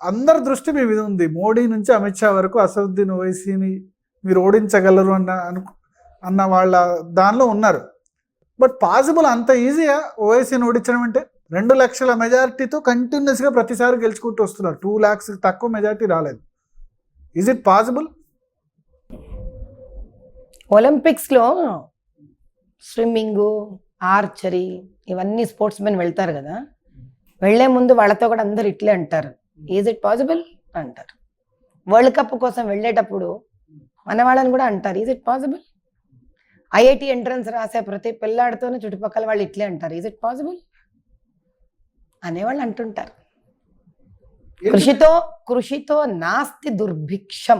అందరి దృష్టి మీ మీద ఉంది. మోడీ నుంచి అమిత్ షా వరకు అసదుద్దీన్ ఓవైసీని మీరు ఓడించగలరు అన్న వాళ్ళ దానిలో ఉన్నారు. బట్ పాసిబుల్ అంత ఈజీగా ఓవైసీని ఓడించడం అంటే? 2 లక్షల మెజారిటీతో కంటిన్యూస్గా ప్రతిసారి గెలుచుకుంటూ వస్తున్నారు. 2 lakhs తక్కువ మెజారిటీ రాలేదు. Is it possible? ఒలింపిక్స్లో స్విమ్మింగ్, ఆర్చరీ ఇవన్నీ స్పోర్ట్స్ మెన్ వెళ్తారు కదా, వెళ్లే ముందు వాళ్ళతో కూడా అందరు ఇట్లే అంటారు, ఈజ్ ఇట్ పాసిబుల్ అంటారు. వరల్డ్ కప్ కోసం వెళ్ళేటప్పుడు మన వాళ్ళని కూడా అంటారు, is it possible. IIT entrance రాసే ప్రతి పిల్లాడితోనే చుట్టుపక్కల వాళ్ళు ఇట్లే అంటారు, ఈజ్ ఇట్ పాసిబుల్ అనేవాళ్ళు అంటుంటారు. కృషితో నాస్తి దుర్భిక్షం.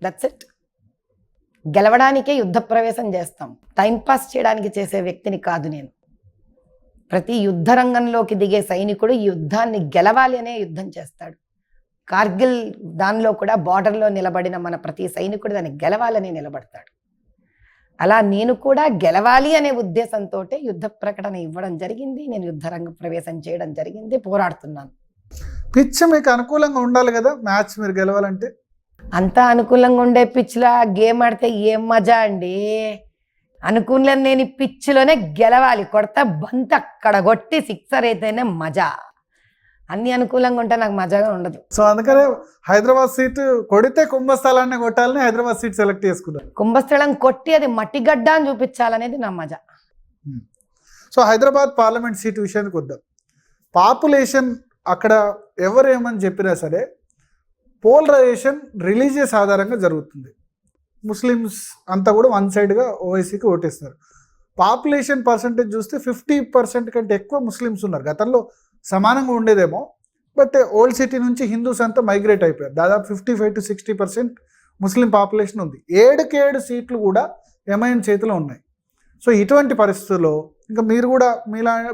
That's it. గెలవడానికే యుద్ధ ప్రవేశం చేస్తాం, టైంపాస్ చేయడానికి చేసే వ్యక్తిని కాదు నేను. ప్రతి యుద్ధ రంగంలోకి దిగే సైనికుడు ఈ యుద్ధాన్ని గెలవాలి అనే యుద్ధం చేస్తాడు. కార్గిల్ దానిలో కూడా బార్డర్లో నిలబడిన మన ప్రతి సైనికుడు దాన్ని గెలవాలని నిలబడతాడు. అలా నేను కూడా గెలవాలి అనే ఉద్దేశంతో యుద్ధ ప్రకటన ఇవ్వడం జరిగింది, నేను యుద్ధ రంగ ప్రవేశం చేయడం జరిగింది, పోరాడుతున్నాను. పిచ్ మీకు అనుకూలంగా ఉండాలి కదా మ్యాచ్ మీరు గెలవాలంటే. అంతా అనుకూలంగా ఉండే పిచ్లా గేమ్ ఆడితే ఏం మజా అండి. అనుకూలం నేను పిచ్లోనే గెలవాలి, కొడతా బంత్ అక్కడ కొట్టి సిక్సర్ అయితేనే మజా. అన్ని అనుకూలంగా ఉంటే నాకు మజాగా ఉండదు. సో అందుకనే హైదరాబాద్ సీట్ కొడితే కుంభస్థలాన్ని కొట్టాలని హైదరాబాద్ సీట్ సెలెక్ట్ చేసుకున్నారు. కుంభస్థలం కొట్టి అది మట్టిగడ్డ అని చూపించాలనేది నా మజా. సో హైదరాబాద్ పార్లమెంట్ సీట్ విషయానికి వద్దాం. పాపులేషన్ అక్కడ ఎవరేమని చెప్పినా సరే పోలరైజేషన్ రిలీజియస్ ఆధారంగా జరుగుతుంది. ముస్లిమ్స్ అంతా కూడా వన్ సైడ్గా ఓవైసీకి ఓటేస్తున్నారు. పాపులేషన్ పర్సంటేజ్ చూస్తే 50% కంటే ఎక్కువ ముస్లిమ్స్ ఉన్నారు. గతంలో సమానంగా ఉండేదేమో, బట్ ఓల్డ్ సిటీ నుంచి హిందూస్ అంతా మైగ్రేట్ అయిపోయారు. దాదాపు 55 to 60% ముస్లిం పాపులేషన్ ఉంది. 7 సీట్లు కూడా ఎంఐఎం చేతిలో ఉన్నాయి. సో ఇటువంటి పరిస్థితుల్లో ఇంకా మీరు కూడా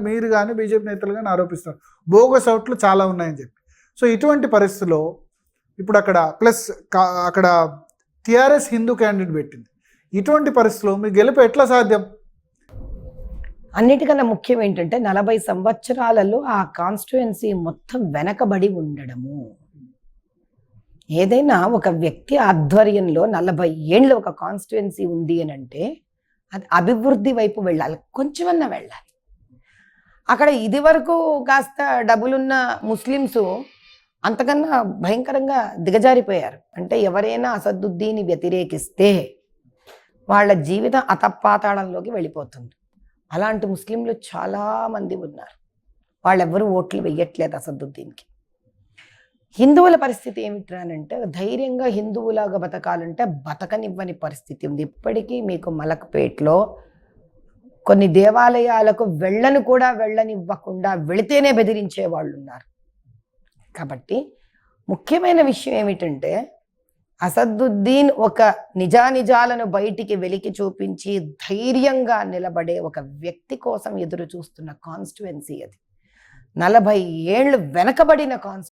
మీరు కానీ బీజేపీ నేతలు కానీ ఆరోపిస్తారు బోగస్ ఓట్లు చాలా ఉన్నాయని చెప్పి. సో ఇటువంటి పరిస్థితుల్లో ఇప్పుడు అక్కడ టీఆర్ఎస్ హిందూ క్యాండిడేట్ పెట్టింది. ఇటువంటి పరిస్థితుల్లో మీ గెలుపు ఎట్లా సాధ్యం? అన్నిటికన్నా ముఖ్యం ఏంటంటే 40 సంవత్సరాలలో ఆ కాన్స్టిట్యుయెన్సీ మొత్తం వెనకబడి ఉండడము. ఏదైనా ఒక వ్యక్తి ఆధ్వర్యంలో 40 ఏళ్ళు ఒక కాన్స్టిట్యుయెన్సీ ఉంది అని అంటే అది అభివృద్ధి వైపు వెళ్ళాలి, కొంచెమన్నా వెళ్ళాలి. అక్కడ ఇది వరకు కాస్త డబ్బులున్న ముస్లిమ్స్ అంతకన్నా భయంకరంగా దిగజారిపోయారు. అంటే ఎవరైనా అసదుద్దీన్ని వ్యతిరేకిస్తే వాళ్ళ జీవితం అతపాతాళంలోకి వెళ్ళిపోతుంది. అలాంటి ముస్లింలు చాలామంది ఉన్నారు. వాళ్ళెవ్వరూ ఓట్లు వెయ్యట్లేదు అసదుద్దీన్కి. హిందువుల పరిస్థితి ఏమిటంటే ధైర్యంగా హిందువులాగా బతకాలంటే బతకనివ్వని పరిస్థితి ఉంది. ఇప్పటికీ మీకు మలక్పేట్లో కొన్ని దేవాలయాలకు వెళ్ళనివ్వకుండా వెళితేనే బెదిరించే వాళ్ళు ఉన్నారు. కాబట్టి ముఖ్యమైన విషయం ఏమిటంటే అసదుద్దీన్ ఒక నిజానిజాలను బయటికి వెలికి చూపించి ధైర్యంగా నిలబడే ఒక వ్యక్తి కోసం ఎదురు చూస్తున్న కాన్స్టిట్యుయెన్సీ అది. 40 ఏళ్ళు వెనకబడిన కాన్స్టిట్యుయెన్సీ.